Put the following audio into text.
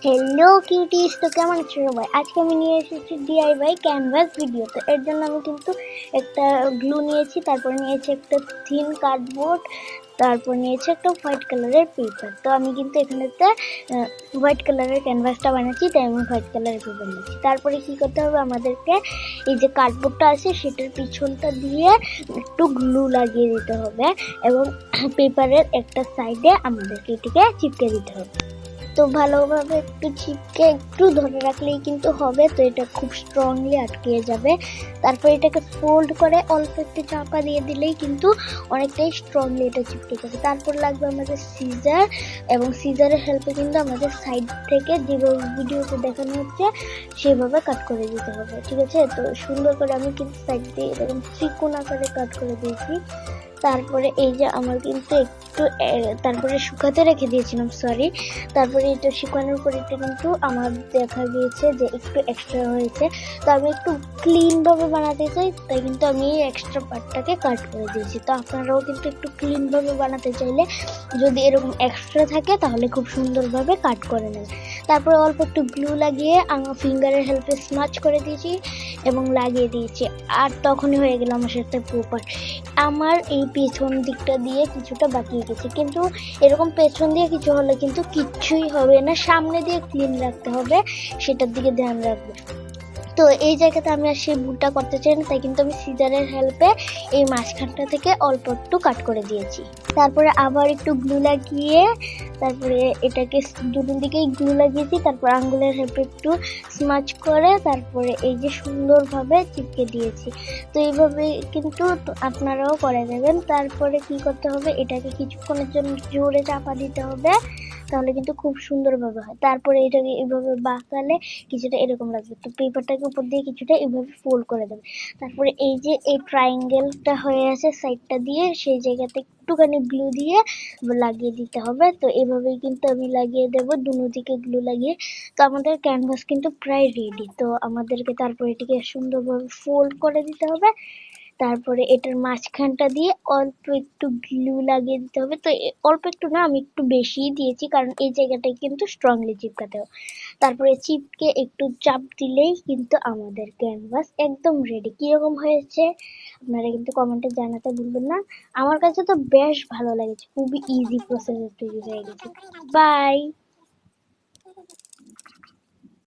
Hello cuties, তো কেমন আছো সবাই? আজকে আমি নিয়ে এসেছি ডিআইওয়াই ক্যানভাস ভিডিও। তো এর জন্য আমি কিন্তু একটা গ্লু নিয়েছি, তারপর নিয়েছি একটা থিন কার্ডবোর্ড, তারপর নিয়েছি একটা হোয়াইট কালারের পেপার। তো আমি কিন্তু এখানেতে হোয়াইট কালারের ক্যানভাসটা বানাচ্ছি, তাই আমি হোয়াইট কালারের পেপার নিয়েছি। তারপরে কি করতে হবে, আমাদেরকে এই যে কার্ডবোর্ডটা আছে সেটার পিছনটা দিয়ে একটু গ্লু লাগিয়ে দিতে হবে এবং পেপারের একটা সাইডে আমাদেরকে এটিকে চিপকে দিতে হবে। তো ভালোভাবে একটু চিপকে একটু ধরে রাখলেই কিন্তু হবে। তো এটা খুব স্ট্রংলি আটকে যাবে। তারপর এটাকে ফোল্ড করে অল্প একটু চাপা দিয়ে দিলেই কিন্তু অনেকটাই স্ট্রংলি এটা চিপকে যাবে। তারপর লাগবে আমাদের সিজার, এবং সিজারের হেল্পে কিন্তু আমাদের সাইড থেকে যেভাবে ভিডিওতে দেখানো হচ্ছে সেভাবে কাট করে দিতে হবে, ঠিক আছে? তো সুন্দর করে আমি কিন্তু সাইড দিয়ে এরকম ত্রিকোণ আকারে কাট করে দিয়েছি। তারপরে এই যে আমার কিন্তু একটু তারপরে শুকাতে রেখে দিয়েছিলাম, সরি। তারপরে এটা শুকানোর পর এটা কিন্তু আমার দেখা গিয়েছে যে একটু এক্সট্রা হয়েছে। তো আমি একটু ক্লিন ভাবে বানাতে চাই, তাই কিন্তু আমি এক্সট্রা পার্টটাকে কাট করে দিয়েছি। তো আপনারাও কিন্তু একটু ক্লিন ভাবে বানাতে চাইলে যদি এরকম এক্সট্রা থাকে তাহলে খুব সুন্দরভাবে কাট করে নেবেন। তারপরে অল্প একটু গ্লু লাগিয়ে আমার ফিঙ্গারের হেল্পে স্মাচ করে দিয়েছি এবং লাগিয়ে দিয়েছি। আর তখনই হয়ে গেল আমার সাথে প্রপার। আমার এই পেছন দিকটা দিয়ে কিছুটা বাকিয়ে গেছে, কিন্তু এরকম পেছন দিয়ে কিছু হলে কিন্তু কিচ্ছুই হবে না, সামনে দিয়ে ক্লিন রাখতে হবে, সেটার দিকে ধ্যান রাখবে। তো এই জায়গাতে আমি আর সেই ভুলটা করতে চাই না, তাই কিন্তু আমি সিজারের হেল্পে এই মাঝখানটা থেকে অল্প একটু কাট করে দিয়েছি। তারপরে আবার একটু গ্লু লাগিয়ে তারপরে এটাকে দুটো দিকেই গ্লু লাগিয়েছি। তারপর আঙ্গুলের হেল্পে একটু স্মাচ করে তারপরে এই যে সুন্দরভাবে চিপকে দিয়েছি। তো এইভাবে কিন্তু আপনারাও করে দেবেন। তারপরে কি করতে হবে, এটাকে কিছুক্ষণের জন্য জোরে চাপা দিতে হবে, তাহলে কিন্তু খুব সুন্দরভাবে হয়। তারপরে এটাকে এইভাবে বাঁকালে কিছুটা এরকম লাগবে। তো পেপারটাকে উপর দিয়ে কিছুটা এইভাবে ফোল্ড করে দেবে। তারপরে এই যে এই ট্রায়াঙ্গেলটা হয়ে আছে সাইডটা দিয়ে, সেই জায়গাতে একটুখানি গ্লু দিয়ে লাগিয়ে দিতে হবে। তো এভাবেই কিন্তু আমি লাগিয়ে দেবো দুনো দিকে গ্লু লাগিয়ে। তো আমাদের ক্যানভাস কিন্তু প্রায় রেডি। তো আমাদেরকে তারপর এটিকে সুন্দরভাবে ফোল্ড করে দিতে হবে। তারপরে এটার মাঝখানটা দিয়ে অল্প একটু গ্লু লাগিয়ে দিতে হবে। তো অল্প একটু না, আমি একটু বেশিই দিয়েছি, কারণ এই জায়গাটায় কিন্তু স্ট্রংলি চিপকাতে হবে। তারপরে চিপকে একটু চাপ দিলেই কিন্তু আমাদের ক্যানভাস একদম রেডি। কিরকম হয়েছে আপনারা কিন্তু কমেন্টে জানাতে ভুলবেন না। আমার কাছে তো বেশ ভালো লেগেছে, খুবই ইজি প্রসেসে তৈরি হয়ে গেছে। বাই।